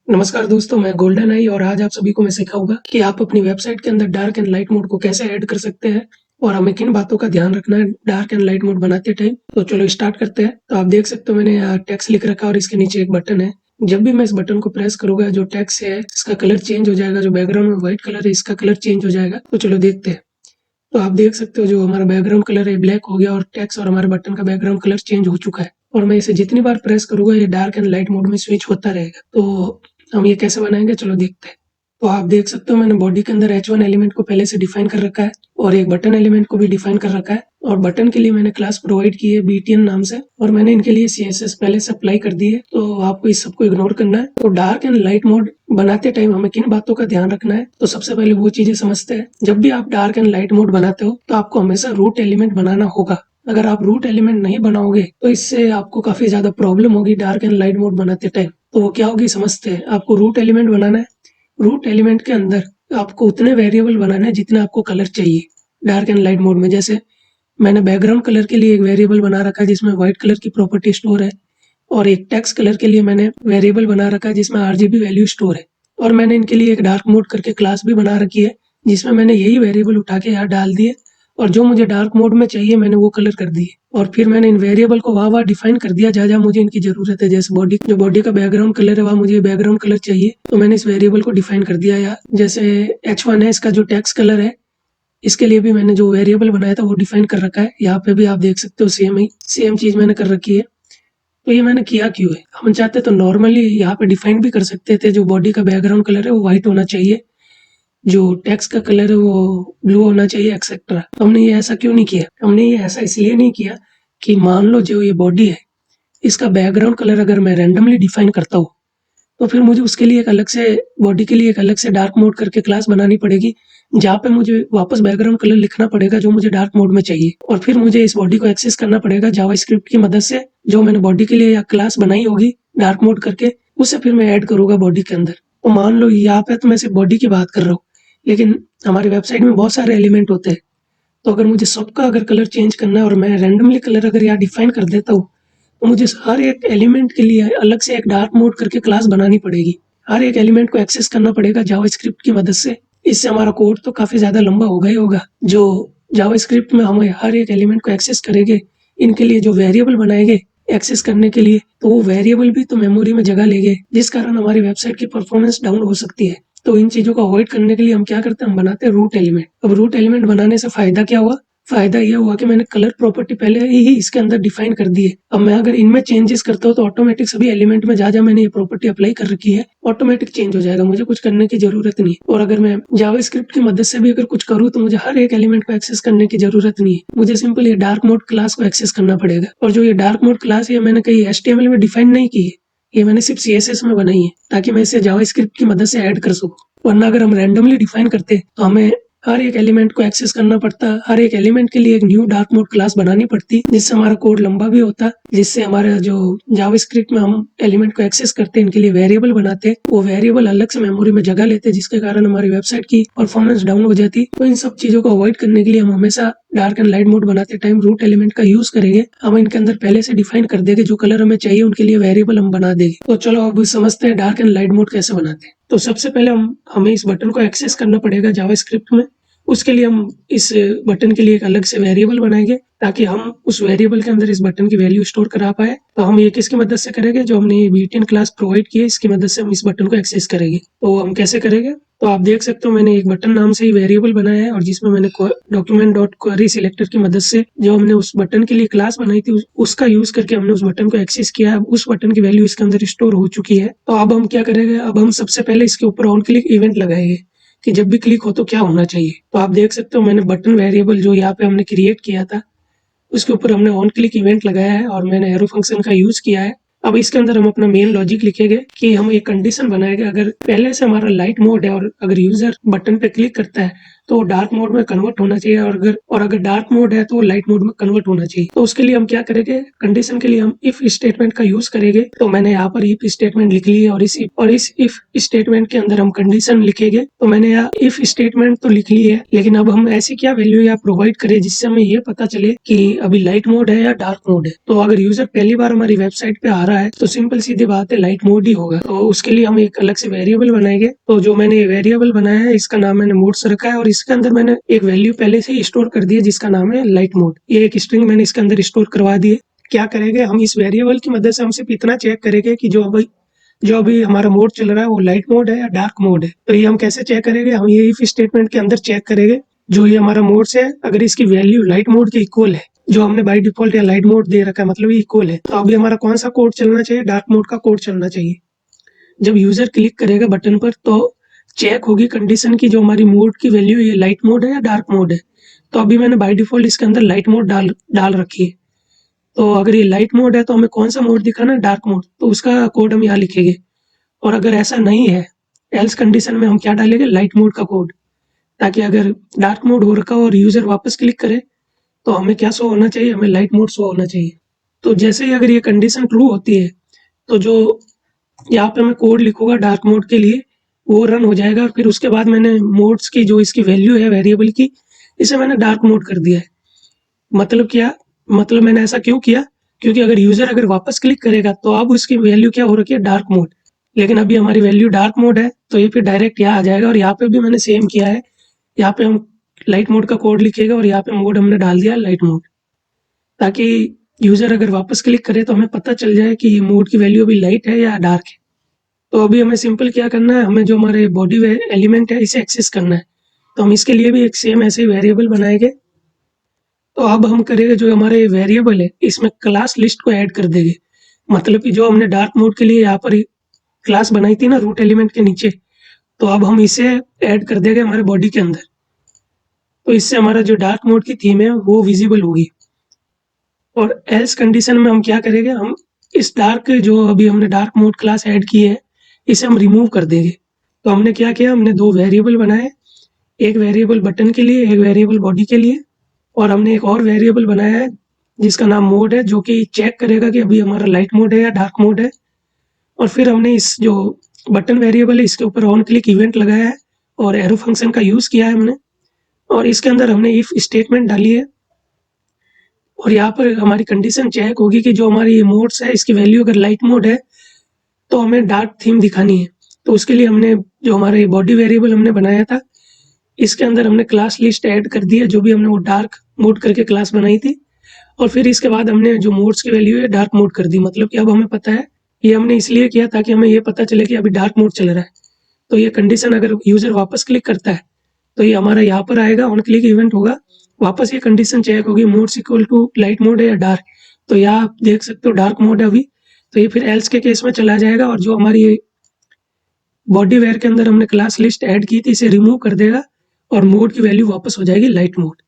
नमस्कार दोस्तों, मैं गोल्डन आई और आज आप सभी को मैं सिखाऊँगा कि आप अपनी वेबसाइट के अंदर डार्क एंड लाइट मोड को कैसे ऐड कर सकते हैं और हमें किन बातों का ध्यान रखना है डार्क एंड लाइट मोड बनाते टाइम। तो चलो स्टार्ट करते हैं। तो आप देख सकते हो मैंने यहाँ टेक्स्ट लिख रखा है और इसके नीचे एक बटन है। जब भी मैं इस बटन को प्रेस करूँगा जो टेक्स्ट है इसका कलर चेंज हो जाएगा, जो बैकग्राउंड में व्हाइट कलर है इसका कलर चेंज हो जाएगा। तो चलो देखते हैं। तो आप देख सकते हो जो हमारा बैकग्राउंड कलर है ब्लैक हो गया और टेक्स्ट और हमारे बटन का बैकग्राउंड कलर चेंज हो चुका है। और मैं इसे जितनी बार प्रेस करूँगा ये डार्क एंड लाइट मोड में स्विच होता रहेगा। तो हम ये कैसे बनाएँगे चलो देखते हैं। तो आप देख सकते हो मैंने बॉडी के अंदर H1 एलिमेंट को पहले से डिफाइन कर रखा है और एक बटन एलिमेंट को भी डिफाइन कर रखा है और बटन के लिए मैंने क्लास प्रोवाइड की है BTN नाम से और मैंने इनके लिए CSS पहले से अप्लाई कर दी है। तो आपको इस सबको इग्नोर करना है। तो डार्क एंड लाइट मोड बनाते टाइम हमें किन बातों का ध्यान रखना है तो सबसे पहले वो चीजें समझते हैं। जब भी आप डार्क एंड लाइट मोड बनाते हो तो आपको हमेशा रूट एलिमेंट बनाना होगा। अगर आप रूट एलिमेंट नहीं बनाओगे तो इससे आपको काफी ज्यादा प्रॉब्लम होगी डार्क एंड लाइट मोड बनाते टाइम। तो वो क्या होगी समझते हैं। आपको रूट एलिमेंट बनाना है। रूट एलिमेंट के अंदर आपको उतने वेरिएबल बनाने हैं जितने आपको कलर चाहिए डार्क एंड लाइट मोड में। जैसे मैंने बैकग्राउंड कलर के लिए एक वेरिएबल बना रखा है जिसमें व्हाइट कलर की प्रॉपर्टी स्टोर है और एक टेक्स्ट कलर के लिए मैंने वेरिएबल बना रखा है जिसमें RGB वैल्यू स्टोर है और मैंने इनके लिए एक डार्क मोड करके क्लास भी बना रखी है जिसमें मैंने यही वेरिएबल उठा के यहाँ डाल दिए और जो मुझे डार्क मोड में चाहिए मैंने वो कलर कर दिए और फिर मैंने इन वेरिएबल को वहाँ डिफाइन कर दिया जहाँ जहाँ मुझे इनकी जरूरत है। जैसे बॉडी का बैकग्राउंड कलर है वहाँ मुझे बैकग्राउंड कलर चाहिए तो मैंने इस वेरिएबल को डिफाइन कर दिया। या जैसे H1 है इसका जो टेक्स्ट कलर है इसके लिए भी मैंने जो वेरिएबल बनाया था वो डिफाइन कर रखा है। यहाँ पे भी आप देख सकते हो सेम चीज मैंने कर रखी है। तो ये मैंने किया क्यों है, हम चाहते तो नॉर्मली यहाँ पे डिफाइन भी कर सकते थे। जो बॉडी का बैकग्राउंड कलर है वो व्हाइट होना चाहिए, जो टेक्स्ट का कलर है वो ब्लू होना चाहिए एक्सेट्रा। तो हमने ये ऐसा क्यों नहीं किया, हमने ये ऐसा इसलिए नहीं किया कि मान लो जो ये बॉडी है इसका बैकग्राउंड कलर अगर मैं रैंडमली डिफाइन करता हूँ तो फिर मुझे उसके लिए एक अलग से बॉडी के लिए एक अलग से डार्क मोड करके क्लास बनानी पड़ेगी जहाँ पे मुझे वापस बैकग्राउंड कलर लिखना पड़ेगा जो मुझे डार्क मोड में चाहिए और फिर मुझे इस बॉडी को एक्सेस करना पड़ेगा जावास्क्रिप्ट की मदद से। जो मैंने बॉडी के लिए या क्लास बनाई होगी डार्क मोड करके उसे फिर मैं ऐड करूंगा बॉडी के अंदर। तो मान लो यहाँ पे तो मैं सिर्फ बॉडी की बात कर रहा हूँ लेकिन हमारी वेबसाइट में बहुत सारे एलिमेंट होते हैं। तो अगर मुझे सबका अगर कलर चेंज करना है और मैं रैंडमली कलर अगर यहाँ डिफाइन कर देता हूँ तो मुझे हर एक एलिमेंट के लिए अलग से एक डार्क मोड करके क्लास बनानी पड़ेगी। हर एक एलिमेंट को एक्सेस करना पड़ेगा जावास्क्रिप्ट की मदद से। इससे हमारा कोड तो काफी ज्यादा लंबा होगा ही होगा। जो जावास्क्रिप्ट में हम हर एक एलिमेंट को एक्सेस करेंगे, इनके लिए जो वेरिएबल बनाएंगे एक्सेस करने के लिए तो वो वेरिएबल भी तो मेमोरी में जगह लेंगे जिस कारण हमारी वेबसाइट की परफॉर्मेंस डाउन हो सकती है। तो इन चीजों को अवॉइड करने के लिए हम क्या करते हैं, हम बनाते हैं रूट एलिमेंट। अब रूट एलिमेंट बनाने से फायदा क्या हुआ, फायदा यह हुआ कि मैंने कलर प्रॉपर्टी पहले ही इसके अंदर डिफाइन कर दी है। अब मैं अगर इनमें चेंजेस करता हूँ तो ऑटोमेटिक सभी एलिमेंट में जहाँ जहाँ मैंने ये प्रॉपर्टी अप्लाई कर रखी है ऑटोमेटिक चेंज हो जाएगा, मुझे कुछ करने की जरूरत नहीं। और अगर मैं जावास्क्रिप्ट की मदद से भी अगर कुछ करूँ तो मुझे हर एक एलिमेंट को एक्सेस करने की जरूरत नहीं है, मुझे सिंपल ये डार्क मोड क्लास को एक्सेस करना पड़ेगा। और जो ये डार्क मोड क्लास है मैंने कहीं HTML में डिफाइन नहीं की है, ये मैंने सिर्फ CSS में बनाई है ताकि मैं इसे जावास्क्रिप्ट की मदद से ऐड कर सकूँ। वरना अगर हम रैंडमली डिफाइन करते तो हमें हर एक एलिमेंट को एक्सेस करना पड़ता, हर एक एलिमेंट के लिए एक न्यू डार्क मोड क्लास बनानी पड़ती जिससे हमारा कोड लंबा भी होता, जिससे हमारा जो जावास्क्रिप्ट में हम एलिमेंट को एक्सेस करते हैं इनके लिए वेरिएबल बनाते वो वेरिएबल अलग से मेमोरी में जगह लेते जिसके कारण हमारी वेबसाइट की परफॉर्मेंस डाउन हो जाती। तो इन सब चीजों को अवॉइड करने के लिए हम हमेशा डार्क एंड लाइट मोड बनाते टाइम रूट एलिमेंट का यूज करेंगे। हम इनके अंदर पहले से डिफाइन कर देंगे जो कलर हमें चाहिए उनके लिए वेरिएबल हम बना देंगे। तो चलो अब समझते हैं डार्क एंड लाइट मोड कैसे बनाते हैं। तो सबसे पहले हमें इस बटन को एक्सेस करना पड़ेगा जावास्क्रिप्ट में। उसके लिए हम इस बटन के लिए एक अलग से वेरिएबल बनाएंगे ताकि हम उस वेरिएबल के अंदर इस बटन की वैल्यू स्टोर करा पाए। तो हम ये किसकी मदद से करेंगे, जो हमने ये BTN क्लास प्रोवाइड की है इसकी मदद से हम इस बटन को एक्सेस करेंगे। तो हम कैसे करेंगे, तो आप देख सकते हो मैंने एक बटन नाम से ही वेरिएबल बनाया है और जिसमें मैंने डॉक्यूमेंट डॉट क्वेरी सिलेक्टर की मदद से जो हमने उस बटन के लिए क्लास बनाई थी उसका यूज करके हमने उस बटन को एक्सेस किया है। उस बटन की वैल्यू इसके अंदर स्टोर हो चुकी है। तो अब हम क्या करेंगे, अब हम सबसे पहले इसके ऊपर ऑन क्लिक इवेंट लगाएंगे कि जब भी क्लिक हो तो क्या होना चाहिए। तो आप देख सकते हो मैंने बटन वेरिएबल जो यहाँ पे हमने क्रिएट किया था उसके ऊपर हमने ऑन क्लिक इवेंट लगाया है और मैंने एरो फंक्शन का यूज किया है। अब इसके अंदर हम अपना मेन लॉजिक लिखेंगे कि हम एक कंडीशन बनाएंगे, अगर पहले से हमारा लाइट मोड है और अगर यूजर बटन पे क्लिक करता है तो डार्क मोड में कन्वर्ट होना चाहिए, और अगर डार्क मोड है तो लाइट मोड में कन्वर्ट होना चाहिए। तो उसके लिए हम क्या करेंगे, कंडीशन के लिए हम इफ स्टेटमेंट का यूज करेंगे। तो मैंने यहाँ पर इफ स्टेटमेंट लिख ली है, और इस इफ स्टेटमेंट के अंदर हम कंडीशन लिखेंगे। तो मैंने यहाँ इफ स्टेटमेंट तो लिख ली है, लेकिन अब हम ऐसी क्या वैल्यू यहाँ प्रोवाइड करें जिससे हमें ये पता चले कि अभी लाइट मोड है या डार्क मोड है। तो अगर यूजर पहली बार हमारी वेबसाइट पे आ रहा है तो सिंपल सीधी बात है, लाइट मोड ही होगा। तो उसके लिए हम एक अलग से वेरिएबल बनाएंगे। तो जो मैंने वेरिएबल बनाया है इसका नाम मैंने मोड्स रखा है, और इसके अंदर मैंने एक वैल्यू पहले से ही स्टोर कर दी है जिसका नाम है लाइट मोड। ये एक स्ट्रिंग मैंने इसके अंदर स्टोर करवा दी है। क्या करेंगे, हम इस वेरिएबल की मदद से हम सिर्फ इतना चेक करेंगे कि जो अभी हमारा मोड चल रहा है वो लाइट मोड है या डार्क मोड है। तो ये हम कैसे चेक करेंगे, हम ये इफ स्टेटमेंट के अंदर चेक करेंगे जो ये हमारा मोड्स है, अगर इसकी वैल्यू लाइट मोड के इक्वल है, जो हमने बाय डिफॉल्ट या लाइट मोड दे रखा है मतलब ये इक्वल है, तो अभी हमारा कौन सा कोड चलना चाहिए, डार्क मोड का कोड चलना चाहिए। जब यूजर क्लिक करेगा बटन पर तो चेक होगी कंडीशन की जो हमारी मोड की वैल्यू ये लाइट मोड है या डार्क मोड है। तो अभी मैंने बाय डिफॉल्ट इसके अंदर लाइट मोड डाल रखी है। तो अगर ये लाइट मोड है तो हमें कौन सा मोड दिखाना है, डार्क मोड, तो उसका कोड हम यहाँ लिखेंगे। और अगर ऐसा नहीं है, एल्स कंडीशन में हम क्या डालेंगे, लाइट मोड का कोड, ताकि अगर डार्क मोड हो रखा हो और यूजर वापस क्लिक करे तो हमें क्या शो होना चाहिए, हमें लाइट मोड शो होना चाहिए। तो जैसे ही अगर ये कंडीशन ट्रू होती है तो जो यहाँ पे मैं कोड लिखूंगा डार्क मोड के लिए वो रन हो जाएगा। और फिर उसके बाद मैंने मोड्स की जो इसकी वैल्यू है वेरिएबल की, इसे मैंने डार्क मोड कर दिया है। मतलब क्या, मतलब मैंने ऐसा क्यों किया, क्योंकि अगर यूजर अगर वापस क्लिक करेगा तो अब उसकी वैल्यू क्या हो रखी है, डार्क मोड। लेकिन अभी हमारी वैल्यू डार्क मोड है तो ये फिर डायरेक्ट यहाँ आ जाएगा। और यहाँ पे भी मैंने सेम किया है, यहाँ पे हम लाइट मोड का कोड लिखेगा और यहाँ पे मोड हमने डाल दिया लाइट मोड, ताकि यूजर अगर वापस क्लिक करे तो हमें पता चल जाए कि ये मोड की वैल्यू अभी लाइट है या डार्क है। तो अभी हमें सिंपल क्या करना है, हमें जो हमारे बॉडी एलिमेंट है इसे एक्सेस करना है। तो हम इसके लिए भी एक सेम ऐसे ही वेरिएबल बनाएंगे। तो अब हम करेंगे जो हमारे वेरिएबल है इसमें क्लास लिस्ट को ऐड कर देंगे। मतलब कि जो हमने डार्क मोड के लिए यहाँ पर क्लास बनाई थी ना रूट एलिमेंट के नीचे, तो अब हम इसे ऐड कर देंगे हमारे बॉडी के अंदर। तो इससे हमारा जो डार्क मोड की थीम है वो विजिबल होगी। और एल्स कंडीशन में हम क्या करेंगे, हम इस डार्क जो अभी हमने डार्क मोड क्लास ऐड की है इसे हम रिमूव कर देंगे। तो हमने क्या किया, हमने दो वेरिएबल बनाए, एक वेरिएबल बटन के लिए, एक वेरिएबल बॉडी के लिए। और हमने एक और वेरिएबल बनाया है जिसका नाम मोड है, जो कि चेक करेगा कि अभी हमारा लाइट मोड है या डार्क मोड है। और फिर हमने इस जो बटन वेरिएबल है इसके ऊपर ऑन क्लिक इवेंट लगाया है और एरो फंक्शन का यूज़ किया है हमने। और इसके अंदर हमने इफ स्टेटमेंट डाली है, और यहाँ पर हमारी कंडीशन चेक होगी कि जो हमारी ये मोड्स है इसकी वैल्यू अगर लाइट मोड है तो हमें डार्क थीम दिखानी है। तो उसके लिए हमने जो हमारा ये बॉडी वेरिएबल हमने बनाया था इसके अंदर हमने क्लास लिस्ट ऐड कर दी है, जो भी हमने वो डार्क मोड करके क्लास बनाई थी। और फिर इसके बाद हमने जो मोड्स की वैल्यू है डार्क मोड कर दी। मतलब कि अब हमें पता है, ये हमने इसलिए किया ताकि हमें ये पता चले कि अभी डार्क मोड चल रहा है। तो ये कंडीशन अगर यूजर वापस क्लिक करता है तो ये हमारा यहाँ पर आएगा, ऑन क्लिक इवेंट होगा, वापस ये कंडीशन चेक होगी modes equal to light mode है या डार्क। तो यहाँ आप देख सकते हो डार्क मोड है अभी, तो ये फिर एल्स के केस में चला जाएगा और जो हमारी बॉडी वेयर के अंदर हमने क्लास लिस्ट ऐड की थी इसे रिमूव कर देगा और मोड की वैल्यू वापस हो जाएगी लाइट मोड।